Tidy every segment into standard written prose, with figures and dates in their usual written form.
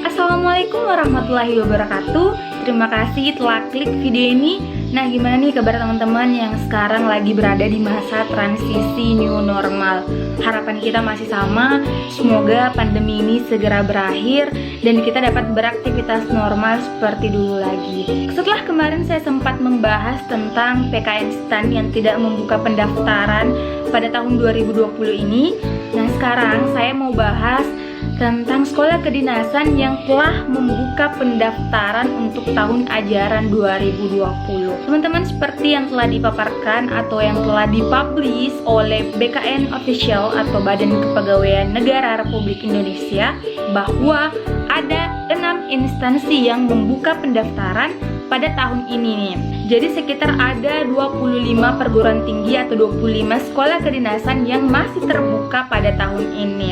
Assalamualaikum warahmatullahi wabarakatuh. Terima kasih telah klik video ini. Nah, gimana nih kabar teman-teman yang sekarang lagi berada di masa transisi new normal? Harapan kita masih sama, semoga pandemi ini segera berakhir dan kita dapat beraktivitas normal seperti dulu lagi. Setelah kemarin saya sempat membahas tentang PKN STAN yang tidak membuka pendaftaran pada tahun 2020 ini. Nah, sekarang saya mau bahas tentang sekolah kedinasan yang telah membuka pendaftaran untuk tahun ajaran 2020. Teman-teman, seperti yang telah dipaparkan atau yang telah dipublish oleh BKN Official atau Badan Kepegawaian Negara Republik Indonesia, bahwa ada 6 instansi yang membuka pendaftaran pada tahun ini nih. Jadi sekitar ada 25 perguruan tinggi atau 25 sekolah kedinasan yang masih terbuka pada tahun ini.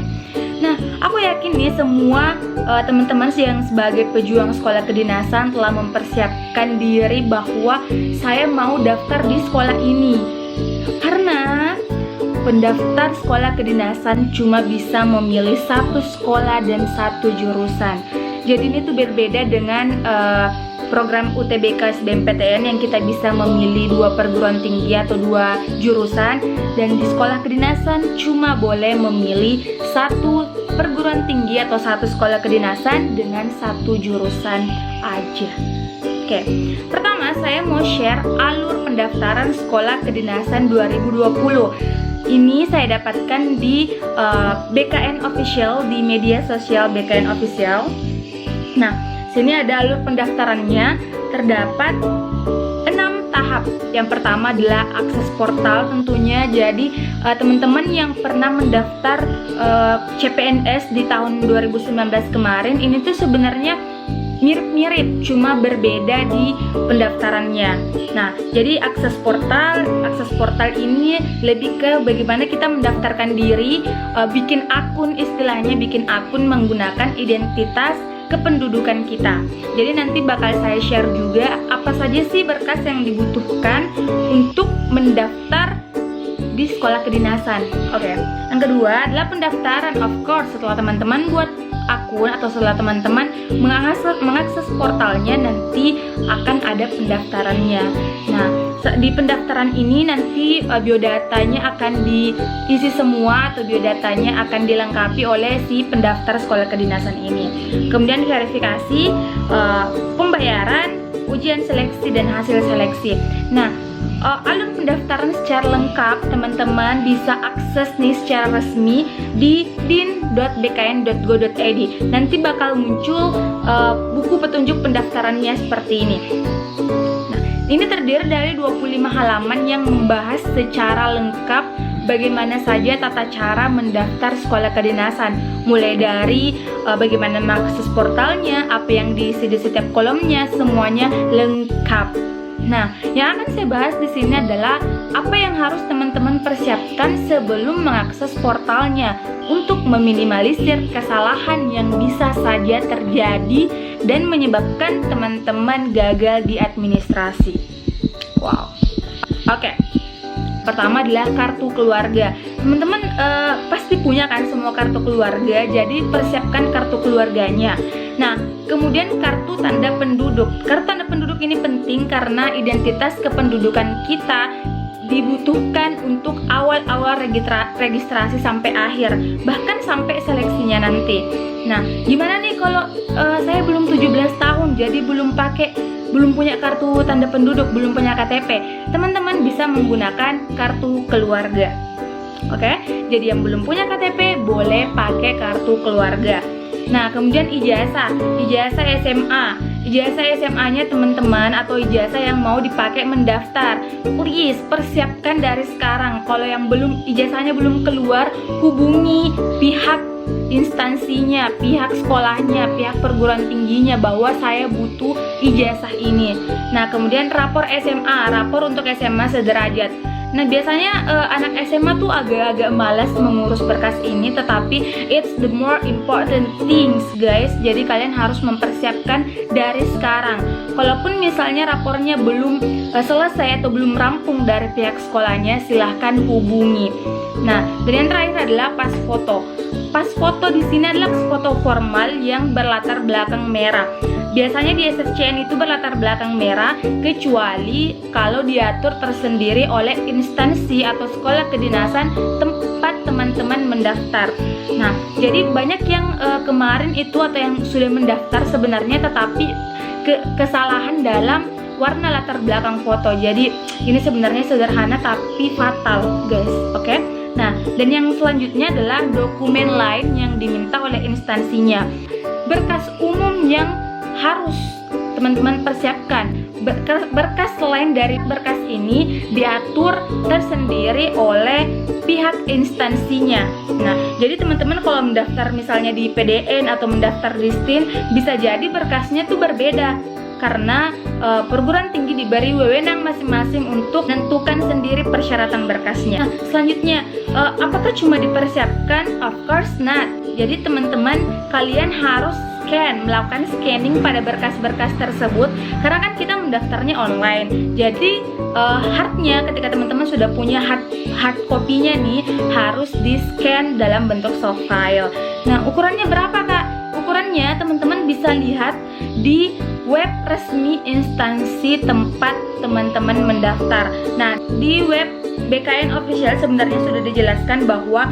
Nah, aku yakin nih semua teman-teman yang sebagai pejuang sekolah kedinasan telah mempersiapkan diri bahwa saya mau daftar di sekolah ini. Karena pendaftar sekolah kedinasan cuma bisa memilih satu sekolah dan satu jurusan. Jadi ini tuh berbeda dengan program UTBK SBMPTN yang kita bisa memilih 2 perguruan tinggi atau 2 jurusan, dan di sekolah kedinasan cuma boleh memilih 1 perguruan tinggi atau 1 sekolah kedinasan dengan 1 jurusan aja. Oke, pertama saya mau share alur pendaftaran sekolah kedinasan 2020. Ini saya dapatkan di BKN Official, di media sosial BKN Official. Nah, sini ada alur pendaftarannya, terdapat 6 tahap. Yang pertama adalah akses portal tentunya. Jadi teman-teman yang pernah mendaftar CPNS di tahun 2019 kemarin, ini tuh sebenarnya mirip-mirip, cuma berbeda di pendaftarannya. Nah, jadi akses portal ini lebih ke bagaimana kita mendaftarkan diri, bikin akun, istilahnya bikin akun menggunakan identitas kependudukan kita. Jadi nanti bakal saya share juga apa saja sih berkas yang dibutuhkan untuk mendaftar di sekolah kedinasan. Oke. Yang kedua adalah pendaftaran. Of course, setelah teman-teman buat akun atau setelah teman-teman mengakses portalnya, nanti akan ada pendaftarannya. Nah, di pendaftaran ini nanti biodatanya akan diisi semua, atau biodatanya akan dilengkapi oleh si pendaftar sekolah kedinasan ini. Kemudian verifikasi, pembayaran, ujian seleksi dan hasil seleksi. Nah, alur pendaftaran secara lengkap teman-teman bisa akses nih secara resmi di din.bkn.go.id. Nanti bakal muncul buku petunjuk pendaftarannya seperti ini. Nah, ini terdiri dari 25 halaman yang membahas secara lengkap bagaimana saja tata cara mendaftar sekolah kedinasan, mulai dari bagaimana mengakses portalnya, apa yang diisi di setiap kolomnya, semuanya lengkap. Nah, yang akan saya bahas di sini adalah apa yang harus teman-teman persiapkan sebelum mengakses portalnya untuk meminimalisir kesalahan yang bisa saja terjadi dan menyebabkan teman-teman gagal di administrasi. Wow. Oke. Pertama adalah kartu keluarga. Teman-teman pasti punya kan semua kartu keluarga, jadi persiapkan kartu keluarganya. Nah, kemudian kartu tanda penduduk. Kartu tanda penduduk ini penting karena identitas kependudukan kita dibutuhkan untuk awal-awal registrasi sampai akhir, bahkan sampai seleksinya nanti. Nah, gimana nih kalau saya belum 17 tahun, jadi belum punya kartu tanda penduduk, belum punya KTP? Teman-teman bisa menggunakan kartu keluarga. Oke, jadi yang belum punya KTP boleh pakai kartu keluarga. Nah, kemudian ijazah SMA. Ijazah SMA-nya teman-teman atau ijazah yang mau dipakai mendaftar, please persiapkan dari sekarang. Kalau yang ijazahnya belum keluar, hubungi pihak instansinya, pihak sekolahnya, pihak perguruan tingginya bahwa saya butuh ijazah ini. Nah, kemudian rapor SMA, rapor untuk SMA sederajat. Nah biasanya anak SMA tuh agak-agak malas mengurus berkas ini, tetapi it's the more important things guys. Jadi kalian harus mempersiapkan dari sekarang. Kalaupun misalnya rapornya belum selesai atau belum rampung dari pihak sekolahnya, silahkan hubungi. Nah, dan yang terakhir adalah pas foto. Pas foto di sini adalah foto formal yang berlatar belakang merah. Biasanya di SSCN itu berlatar belakang merah, kecuali kalau diatur tersendiri oleh instansi atau sekolah kedinasan tempat teman-teman mendaftar. Nah, jadi banyak yang kemarin itu atau yang sudah mendaftar sebenarnya, tetapi kesalahan dalam warna latar belakang foto. Jadi ini sebenarnya sederhana tapi fatal guys, oke? Nah, dan yang selanjutnya adalah dokumen lain yang diminta oleh instansinya. Berkas umum yang harus teman-teman persiapkan. Berkas selain dari berkas ini diatur tersendiri oleh pihak instansinya. Nah, jadi teman-teman kalau mendaftar misalnya di PDN atau mendaftar di STIN, bisa jadi berkasnya tuh berbeda karena perguruan tinggi diberi wewenang masing-masing untuk menentukan sendiri persyaratan berkasnya. Nah, selanjutnya, apakah cuma dipersiapkan? Of course not. Jadi teman-teman, kalian harus melakukan scanning pada berkas-berkas tersebut, karena kan kita mendaftarnya online. Jadi hardnya, ketika teman-teman sudah punya hard copy-nya nih, harus di scan dalam bentuk soft file. Nah, ukurannya berapa kak? Ukurannya teman-teman bisa lihat di web resmi instansi tempat teman-teman mendaftar. Nah, di web BKN official sebenarnya sudah dijelaskan bahwa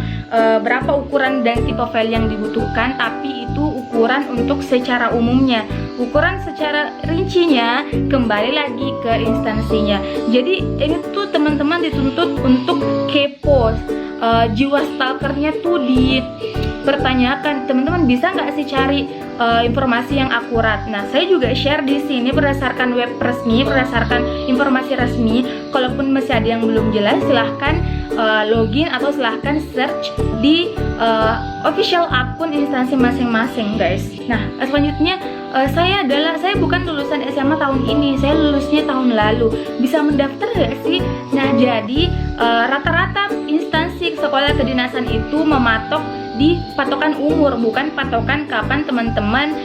berapa ukuran dan tipe file yang dibutuhkan, tapi itu ukuran untuk secara umumnya. Ukuran secara rincinya kembali lagi ke instansinya. Jadi ini tuh teman-teman dituntut untuk kepo, jiwa stalkernya tuh dipertanyakan. Teman-teman bisa nggak sih cari informasi yang akurat? Nah, saya juga share di sini berdasarkan web resmi, berdasarkan informasi resmi. Kalaupun masih ada yang belum jelas, silahkan login atau silahkan search di official akun instansi masing-masing guys. Nah, selanjutnya saya bukan lulusan SMA tahun ini, saya lulusnya tahun lalu. Bisa mendaftar nggak sih? Nah, jadi rata-rata instansi sekolah kedinasan itu mematok di patokan umur, bukan patokan kapan teman-teman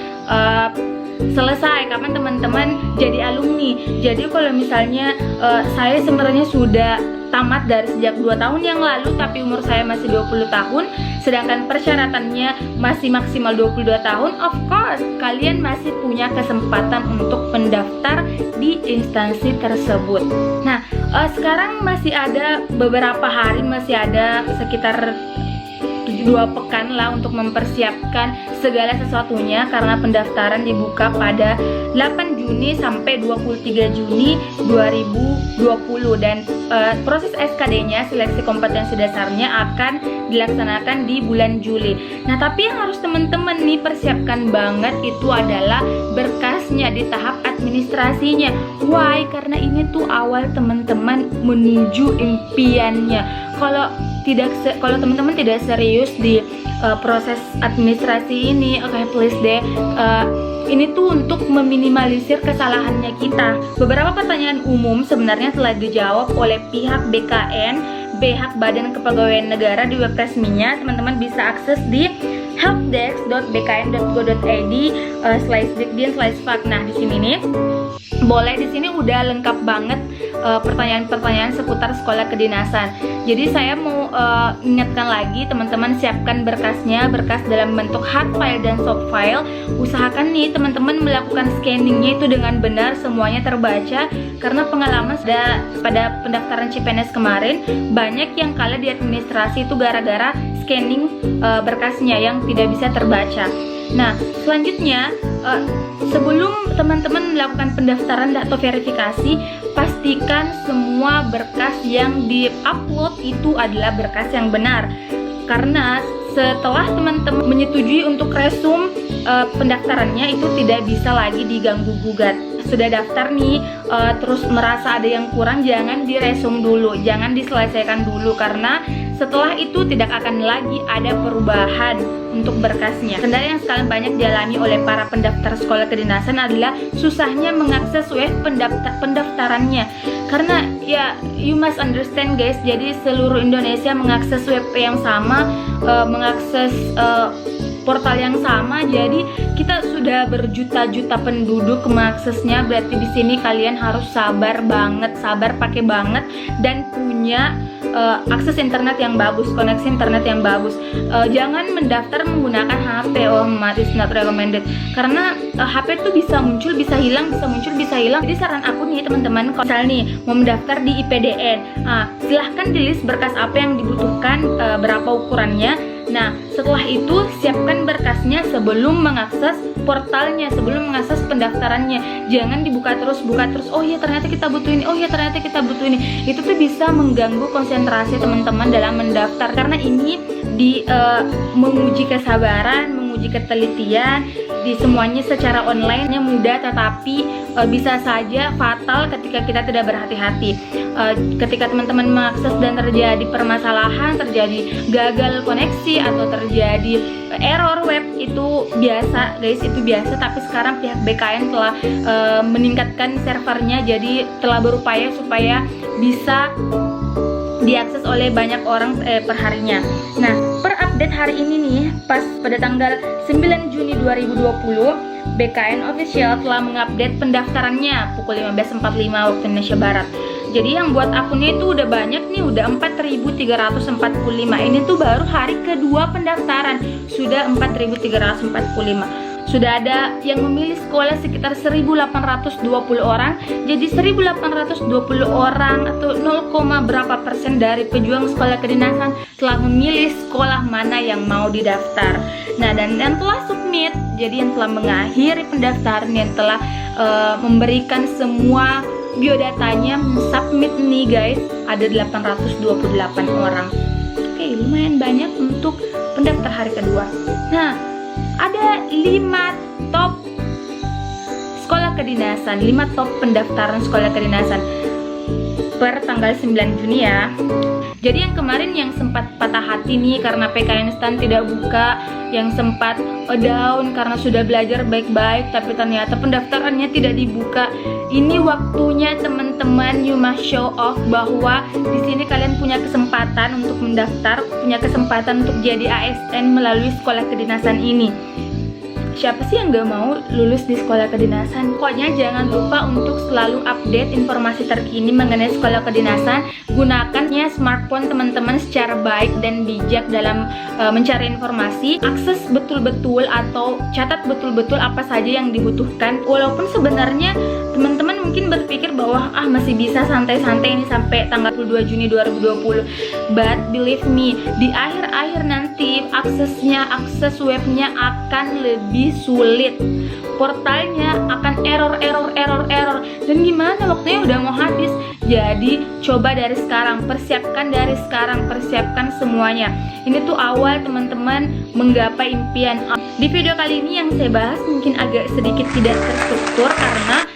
selesai, kapan teman-teman jadi alumni. Jadi kalau misalnya saya sebenarnya sudah tamat dari sejak 2 tahun yang lalu, tapi umur saya masih 20 tahun, sedangkan persyaratannya masih maksimal 22 tahun, of course kalian masih punya kesempatan untuk mendaftar di instansi tersebut. Nah, sekarang masih ada beberapa hari, masih ada sekitar 2 pekan lah untuk mempersiapkan segala sesuatunya, karena pendaftaran dibuka pada 8 Juni sampai 23 Juni 2020 dan proses SKD-nya, seleksi kompetensi dasarnya, akan dilaksanakan di bulan Juli. Nah, tapi yang harus teman-teman nih persiapkan banget itu adalah berkasnya di tahap administrasinya. Why? Karena ini tuh awal teman-teman menuju impiannya. Kalau teman-teman tidak serius di proses administrasi ini, okay, please deh, ini tuh untuk meminimalisir kesalahannya kita. Beberapa pertanyaan umum sebenarnya telah dijawab oleh pihak BKN, pihak Badan Kepegawaian Negara di web resminya. Teman-teman bisa akses di helpdesk.bkn.go.id/dikdin/fak. Nah, di sini nih boleh, di sini udah lengkap banget pertanyaan-pertanyaan seputar sekolah kedinasan. Jadi saya mau ingatkan lagi, teman-teman siapkan berkasnya, berkas dalam bentuk hard file dan soft file. Usahakan nih teman-teman melakukan scanningnya itu dengan benar, semuanya terbaca, karena pengalaman pada pendaftaran CPNS kemarin banyak yang kalah di administrasi itu gara-gara scanning berkasnya yang tidak bisa terbaca. Nah, selanjutnya sebelum teman-teman melakukan pendaftaran atau verifikasi, pastikan semua berkas yang di-upload itu adalah berkas yang benar. Karena setelah teman-teman menyetujui untuk resume pendaftarannya, itu tidak bisa lagi diganggu-gugat. Sudah daftar nih, terus merasa ada yang kurang, jangan diresum dulu, jangan diselesaikan dulu, karena Setelah itu tidak akan lagi ada perubahan untuk berkasnya. Kendala yang sekarang banyak dialami oleh para pendaftar sekolah kedinasan adalah susahnya mengakses web pendaftarannya. Karena ya you must understand guys, jadi seluruh Indonesia mengakses web yang sama, mengakses portal yang sama. Jadi kita sudah berjuta-juta penduduk mengaksesnya. Berarti di sini kalian harus sabar banget, sabar pakai banget, dan punya akses internet yang bagus, koneksi internet yang bagus. Jangan mendaftar menggunakan HP, is not recommended. Karena HP itu bisa muncul, bisa hilang, bisa muncul, bisa hilang. Jadi saran aku nih teman-teman, kalau misalnya nih mau mendaftar di IPDN, silahkan di list berkas apa yang dibutuhkan, berapa ukurannya. Nah, setelah itu siapkan berkasnya sebelum mengakses portalnya, sebelum mengakses pendaftarannya. Jangan dibuka terus, buka terus. Oh iya ternyata kita butuh ini, oh iya ternyata kita butuh ini. Itu tuh bisa mengganggu konsentrasi teman-teman dalam mendaftar. Karena ini menguji kesabaran, menguji ketelitian. Di semuanya secara online-nya mudah, tetapi bisa saja fatal ketika kita tidak berhati-hati. Ketika teman-teman mengakses dan terjadi permasalahan, terjadi gagal koneksi atau terjadi error web, itu biasa guys, itu biasa. Tapi sekarang pihak BKN telah meningkatkan servernya, jadi telah berupaya supaya bisa diakses oleh banyak orang perharinya. Nah, per update hari ini nih, pas pada tanggal 9 Juni 2020, BKN Official telah mengupdate pendaftarannya pukul 15.45 waktu Indonesia Barat. Jadi yang buat akunnya itu udah banyak nih, udah 4.345. Ini tuh baru hari kedua pendaftaran, sudah 4.345. Sudah ada yang memilih sekolah sekitar 1.820 orang. Jadi 1.820 orang atau 0, berapa persen dari pejuang sekolah kedinasan telah memilih sekolah mana yang mau didaftar. Nah, dan yang telah submit, jadi yang telah mengakhiri pendaftaran, yang telah memberikan semua biodatanya, submit nih guys, ada 828 orang. Oke, lumayan banyak untuk pendaftar hari kedua. Nah, ada 5 top sekolah kedinasan, 5 top pendaftaran sekolah kedinasan per tanggal 9 Juni ya. Jadi yang kemarin yang sempat patah hati nih karena PKN STAN tidak buka, yang sempat down karena sudah belajar baik-baik tapi ternyata pendaftarannya tidak dibuka. Ini waktunya teman-teman, you must show off bahwa di sini kalian punya kesempatan untuk mendaftar, punya kesempatan untuk jadi ASN melalui sekolah kedinasan ini. Siapa sih yang gak mau lulus di sekolah kedinasan? Pokoknya jangan lupa untuk selalu update informasi terkini mengenai sekolah kedinasan. Gunakannya smartphone teman-teman secara baik dan bijak dalam mencari informasi. Akses betul-betul atau catat betul-betul apa saja yang dibutuhkan. Walaupun sebenarnya teman-teman mungkin berpikir bahwa masih bisa santai-santai ini sampai tanggal 22 Juni 2020. But believe me, di akhir-akhir nanti akses webnya akan lebih sulit, portalnya akan error, dan gimana, waktunya udah mau habis. Jadi coba dari sekarang, persiapkan semuanya. Ini tuh awal teman-teman menggapai impian. Di video kali ini yang saya bahas mungkin agak sedikit tidak terstruktur karena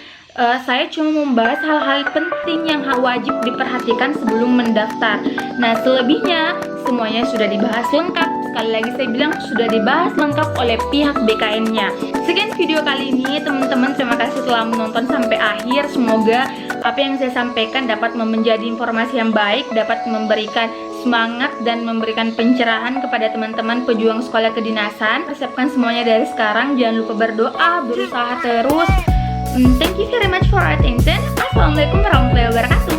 saya cuma membahas hal-hal penting yang wajib diperhatikan sebelum mendaftar. Nah, selebihnya semuanya sudah dibahas lengkap. Sekali lagi saya bilang sudah dibahas lengkap oleh pihak BKN-nya. Sekian video kali ini teman-teman, terima kasih telah menonton sampai akhir. Semoga apa yang saya sampaikan dapat menjadi informasi yang baik, dapat memberikan semangat dan memberikan pencerahan kepada teman-teman pejuang sekolah kedinasan. Persiapkan semuanya dari sekarang, jangan lupa berdoa, berusaha terus. Thank you very much for attention. Assalamualaikum warahmatullahi wabarakatuh.